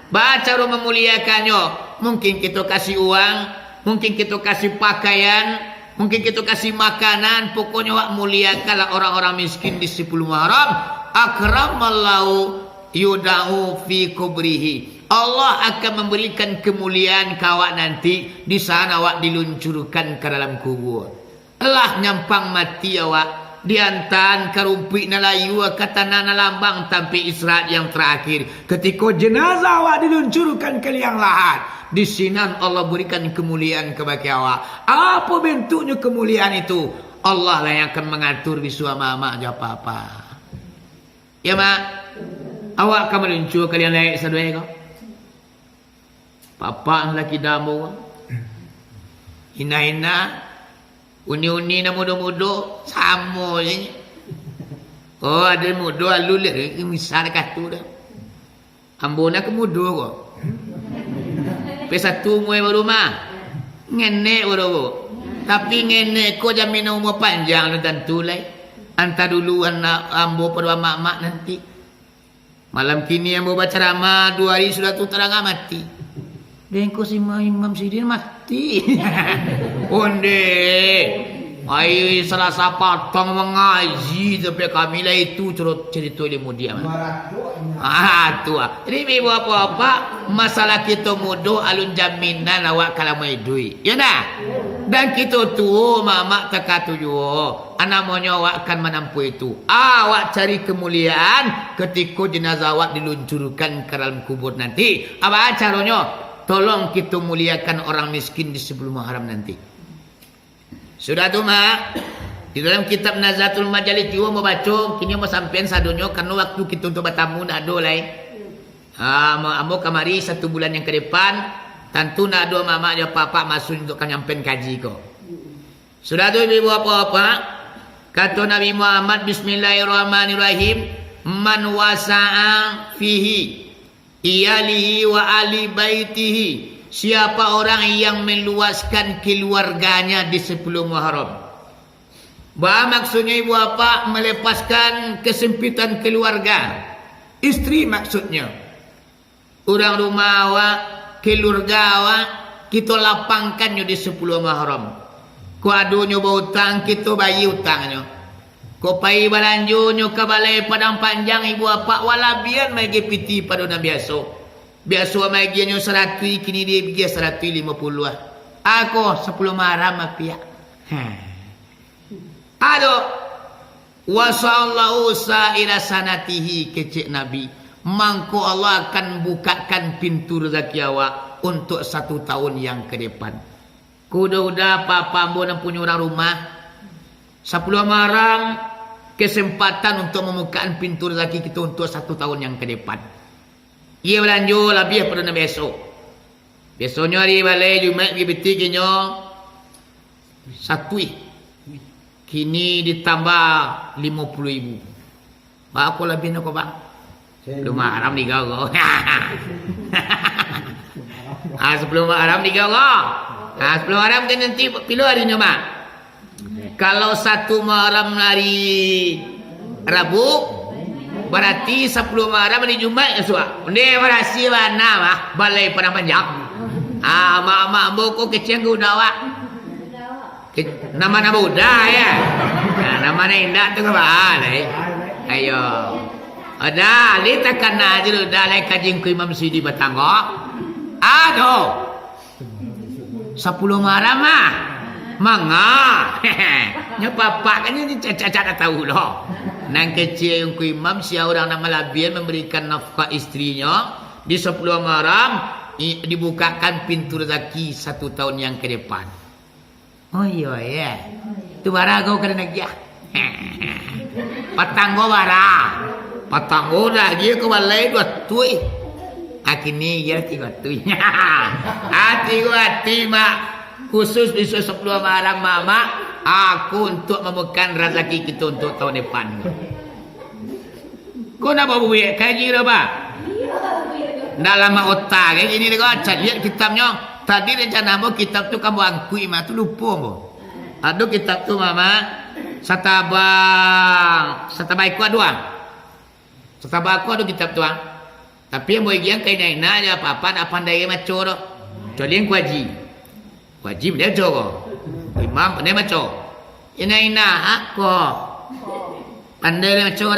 Baca rumah memuliakannya. Mungkin kita kasih uang, mungkin kita kasih pakaian, mungkin kita kasih makanan. Pokoknya awak muliakanlah orang-orang miskin di 10 Muharram. Akramallahu yuda'u fi kubrihi. Allah akan memberikan kemuliaan kawak nanti. Di sana awak diluncurkan ke dalam kubur. Allah nyampang mati awak diantan kerumpi nalayu kata nana lambang tampi Israat yang terakhir ketika jenazah awak diluncurkan ke liang lahat di sinan Allah berikan kemuliaan kepada awak. Apa bentuknya kemuliaan itu? Allah lah yang akan mengatur bisua mama aja apa-apa. Ya mak, awak akan meluncur ke liang lahat sadaya kau. Papa laki damu hina-hina uni-uni na muda-muda sama je. Oh ada muda alul le misal katu dah. Ambo nak muda ko. Pe satu muai baru mah. Ngenek baru. Tapi ngene ko jamin umur panjang dan tentu lai. Anta dulu anak ambo pada mak-mak nanti. Malam kini ambo baca ceramah 2 hari sudah tu terang mati. Dan ko si Imam Sidin mati. Onde. Ai Selasa patang mengaji sampai kami lah itu cerita ilmu dia. Tu. Jadi ibu apa-apa masalah kita mudo alun jaminan awak kalau mai duit. Ya dah. Dan kita tu mamak teka tujuh. Anamanya awak akan menampu itu. Awak cari kemuliaan ketika jenazah awak diluncurkan ke dalam kubur nanti. Apa caranya? Tolong kita muliakan orang miskin di sebelum Muharram nanti. Sudah tu mak. Di dalam kitab Nazatul Majalis juga mau baca. Kini mau sampean sadonyo karena waktu kita untuk bertamu nak ada lain. Ambo kamari 1 bulan yang ke depan. Tentu nak ada mama dia papa masuk untuk nyampein kaji ko. Sudah tu ibu apa-apa. Kata Nabi Muhammad Bismillahirrahmanirrahim. Man wasa'a fihi iyalihi wa ali baitihi. Siapa orang yang meluaskan keluarganya di 10 Muharram. Maksudnya ibu apa? Melepaskan kesempitan keluarga. Istri maksudnya. Orang rumah awak, keluarga awak, kita lapangkannya di 10 Muharram. Ko adonyo berhutang, kita bayi hutangnya. Ko pai balanjonyo ke balai padang panjang ibu apa? Walabian magi piti pada na biasa. Biasa magianyo 100, kini dia pergi 150 lah. Aku 10 Muharram pihak. Aduh. Wasallahu sa'ira sanatihi kecik Nabi. Mangko Allah akan bukakan pintu rezeki awak untuk 1 tahun yang ke depan. Kuda-kuda papa ambo dan punya orang rumah. 10 Muharram kesempatan untuk membukakan pintu rezeki kita untuk 1 tahun yang ke depan. Ia berlanjut lebih pada besok. Besoknya hari balai Jumat pergi beti kinyo 1. Kini ditambah 50,000. Apa lebih nak bang? Sebelum Muharram ni kau. 10 Muharram ni kau. 10 Muharram kan nanti pilih harinya mak. Kalau 1 Muharram hari Rabu, berarti 10 Muharram hari Jumat esok. Ini berhasil mana mah balai padang panjang. Mak boko kecil ke udah wak. Nama udah ya. Nama indah tu kapan? Ayo. Ada, lihat kan aja lu dah lek kajing ku Imam Sidi Batanggo. Aduh. 10 Muharram mah. Manga. Nya papa kan ni cacat tahu loh. Nang kecil yang ku imam sia orang nama labian memberikan nafkah istrinya di 10 Muharram dibukakan pintu rezeki 1 tahun yang ke depan. Oh iya ya. Tu bara kau kena dia. Patanggo bara. Patanggo dah dia ke balai 2 tui. Akini ya 3 tui. Hati mak khusus besok 10 Muharram mama. Aku untuk memekan rezeki kita untuk tahun depan. Kau nak bawa buik kaji dah pak? Nak lama otak kayak gini kau acat lihat kitabnya. Tadi rencana mau kitab tu kamu angkui mah tu lupa mo. Aduh kitab tu mama satabang aku aduang. Satabang aku adu kitab tu ang. Tapi yang boleh yang kaya naik aja apa nak pandai macam tu. Jadi yang wajib dia jogo. Imam pandai macam. Ina aku. Pandai macam.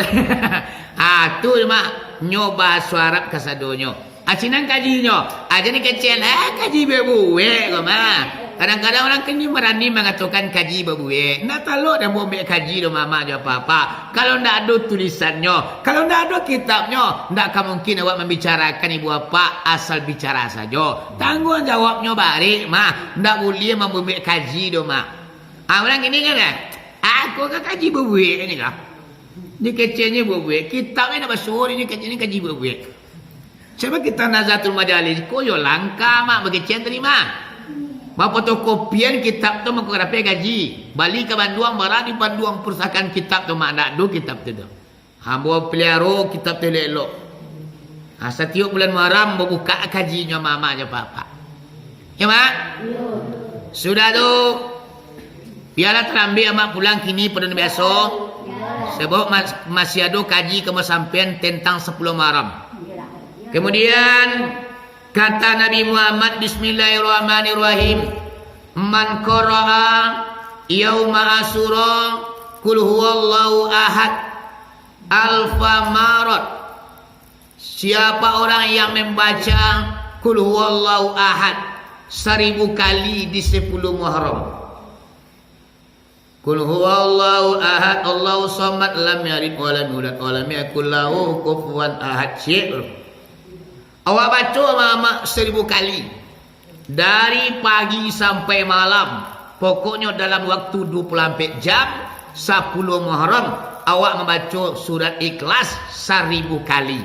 Tu mak nyoba suara kasadonyo. Acinan kajinya. Aja ni kecil. Kaji bebuwe kau mah. Kadang-kadang orang kini berani mengatakan kaji bebuwe. Nak taluk dan buat kaji do mama je apa-apa. Kalau ndak ada tulisannya, kalau ndak ada kitabnya, ndak akan mungkin awak membicarakan ibu apa asal bicara saja. Tanggung jawabnya balik mah. Ndak boleh membuat kaji do mah. Orang gini kan? Aku kan kaji bebuwe ni kah? Ni kecilnya bebuwe. Kitabnya nak basuh ni kecilnya kaji bebuwe. Siapa kita Nazatul Majalis? Koyo langka mak bagi cian terima. Bapa fotokopian kitab tu mengkopi gaji. Balik ke Banduang, barang di Banduang persakan kitab tu mak nak do kitab tu. Hamba pelihara kitab tu elok. Setiap bulan Muharram membuka kajinya mama je papa. Ya mak? Sudah tu Biarlah terambil amak pulang kini pada besok. Sebab masih ada kaji kamu sampean tentang 10 Muharram. Kemudian kata Nabi Muhammad, Bismillahirrahmanirrahim. Man qara'a yauma Asyura qul huwallahu ahad alfa marat. Siapa orang yang membaca qul huwallahu ahad 1000 kali di 10 Muharram. Qul huwallahu ahad Allahu samad lam yalid wa lam yulad wa lam yakul lahu kufuwan ahad. Awak baca mama 1000 kali dari pagi sampai malam. Pokoknya dalam waktu 24 jam 10 Muharram awak membaca surat Ikhlas 1000 kali.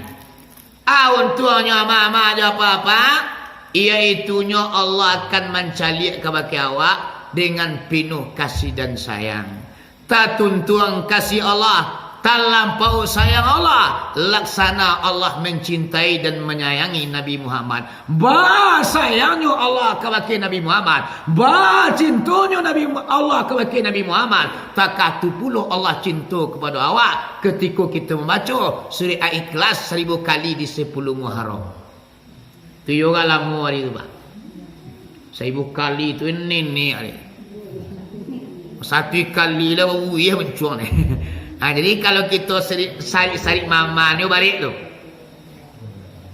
Untuknya mama ada apa-apa, iaitunya Allah akan mencalik kepada awak dengan penuh kasih dan sayang. Tak tuntuang kasih Allah, tak lampau sayang Allah. Laksana Allah mencintai dan menyayangi Nabi Muhammad. Bah sayangnya Allah kepada Nabi Muhammad. Bah cintanya Nabi Allah kepada Nabi Muhammad. Tak tu pula Allah cinta kepada awak ketika kita membaca surah Ikhlas 1000 kali di 10 Muharram. Tu juga lama hari tu bah. 1000 kali tu ini hari. Satu kali lah ya mencuang ni. Jadi kalau kita sarik mama ni balik tu.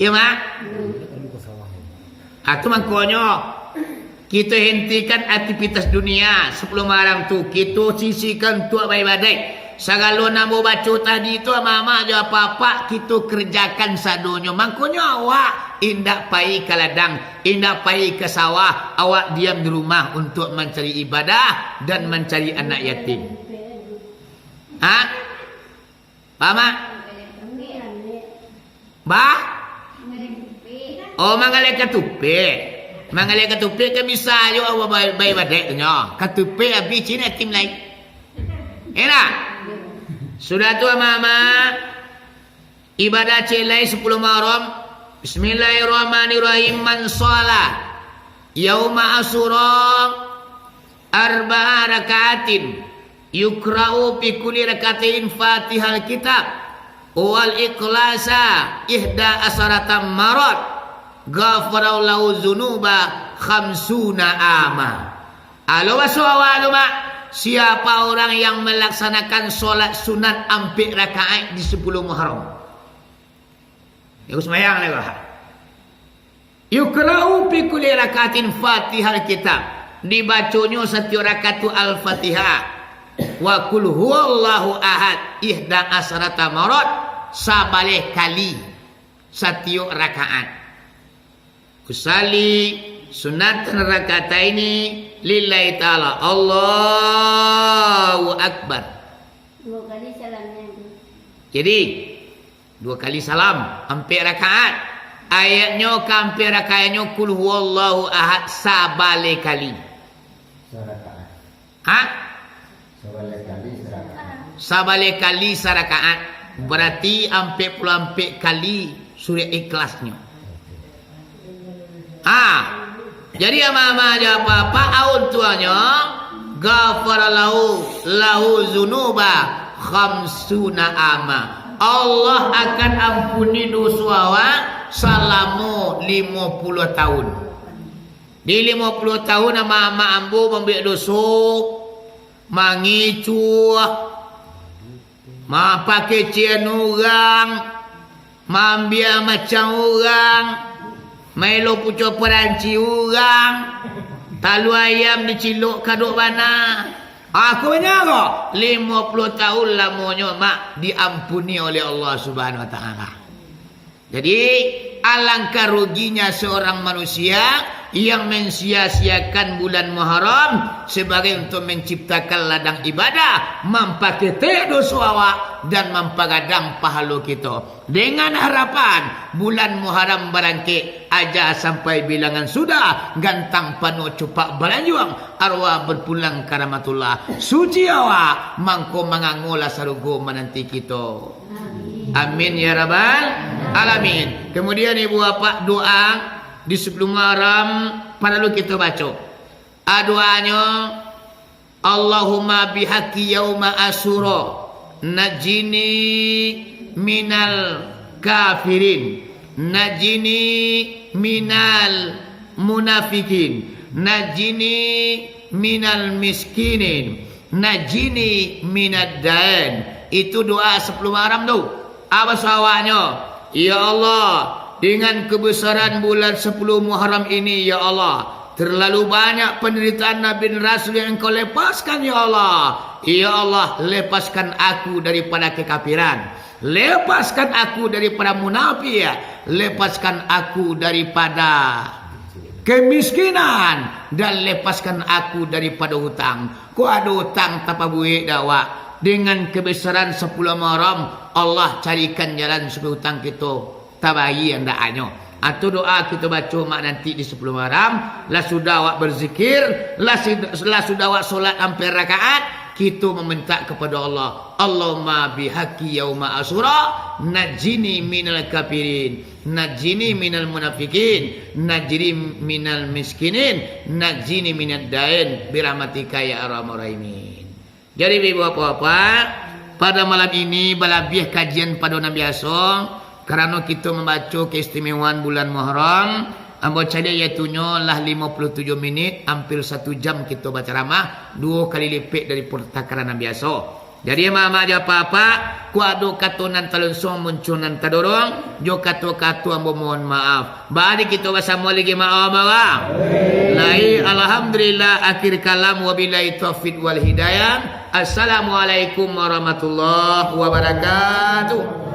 Ya mak? Tu makanya kita hentikan aktivitas dunia 10 Muharram tu. Kita sisihkan tu baik-baik. Segala nama baca tadi tu mama ada apa-apa kita kerjakan sadonya. Makanya awak indak pai ke ladang, indak pai ke sawah, awak diam di rumah untuk mencari ibadah dan mencari anak yatim. Mama? Bah? Oh, mangalai ketupe. Mangalai ketupe ke bisa ayo awak baik-baik tu nya. Ketupe habis Cina tim lain. Enak? Sudah tua mama ibadah celai 10 Muharram. Bismillahirrahmanirrahim. Man shalah yauma Asyura 4 rakaatin yukra'u fi kulli rakaatin Fatihal kitab wal ikhlasa 11 marat ghafarallahu dzunuba 50 ama. Alo wasawalo mak. Siapa orang yang melaksanakan solat sunat 4 rakaat di 10 Muharram? Aku semayang lagi. Yukra'u fi kulli rakaatin Fatihal kitab. Dibacanya setiap rakaat Al-Fatihah. Wa qul huwallahu ahad 11 marat. Sabalih kali setiap rakaat. Usali sunatan rakataini lillahi ta'ala. Allahu Akbar. 2 kali salamnya. Jadi 2 kali salam 4 rakaat. Ayatnya ke 4 rakaatnya qul huwallahu ahad sabale kali. Sarakaat. Sabale kali sarakaat. Berarti 44 kali surah Ikhlasnya. Jadi ama-ama ada apa-apa aun tuanya ghafarallahu lahu dzunuba 50 ama. Allah akan ampuni dosa awak selama 50 tahun. Di 50 tahun ama-ama ambo membuat dosa, mangicu, ma pakai cian orang, mambia macam orang, Melo pucuk peranci orang, talu ayam diciluk kaduk bana. Aku benar 50 tahun lamanya mak diampuni oleh Allah Subhanahu wa taala. Jadi alangkah ruginya seorang manusia yang mensia-siakan bulan Muharram sebagai untuk menciptakan ladang ibadah, mempakete dosa awak dan mempagadang pahala kita. Dengan harapan bulan Muharram barangkit aja sampai bilangan sudah gantang panu cupak balanjuang arwah berpulang karamatullah. Suci awak mangko mangangola sarugo menanti kita. Amin ya rabbal alamin. Kemudian ibu bapak doa di sebelum Muharram pada lu kita baca. Doanya Allahumma bihaqqi yauma asyura najini minal kafirin, najini minal munafikin, najini minal miskinin, najini minad dain. Itu doa 10 Muharram tu. Apa sawahnya? Ya Allah, dengan kebesaran bulan 10 Muharram ini, ya Allah, terlalu banyak penderitaan Nabi dan Rasul yang Engkau lepaskan, ya Allah. Ya Allah, lepaskan aku daripada kekafiran, lepaskan aku daripada munafik, lepaskan aku daripada kemiskinan, dan lepaskan aku daripada hutang. Ku ada hutang tanpa buik dakwah. Dengan kebesaran 10 Muharram, Allah carikan jalan supaya hutang kita tabayi andaknya. Atau doa kita baca mak nanti di 10 Muharram. Lah sudah awak berzikir, lah sudah awak solat hampir rakaat, kita meminta kepada Allah, Allahumma bihaqqi yauma asyura najini minal kafirin, najini minal munafikin, najini minal miskinin, najini minad dain birahmatika ya arhamar rahimin. Jadi ibu bapak, pada malam ini balabih kajian pada Nabi Biasa, kerana kita membaca keistimewaan bulan Muharram. Ambo cari iaitunya lah 57 minit, hampir 1 jam kita baca ramah, 2 kali lipat dari pertakaran Nabi Biasa. Jadi mama aja apa-apa, ku ado kata nan talonsong muncul nan tadorong, jo kata-kata ambo mohon maaf. Bari kita bersama lagi maaf bawah. Lai alhamdulillah akhir kalam wabillahi taufiq wal hidayah. Assalamualaikum warahmatullahi wabarakatuh.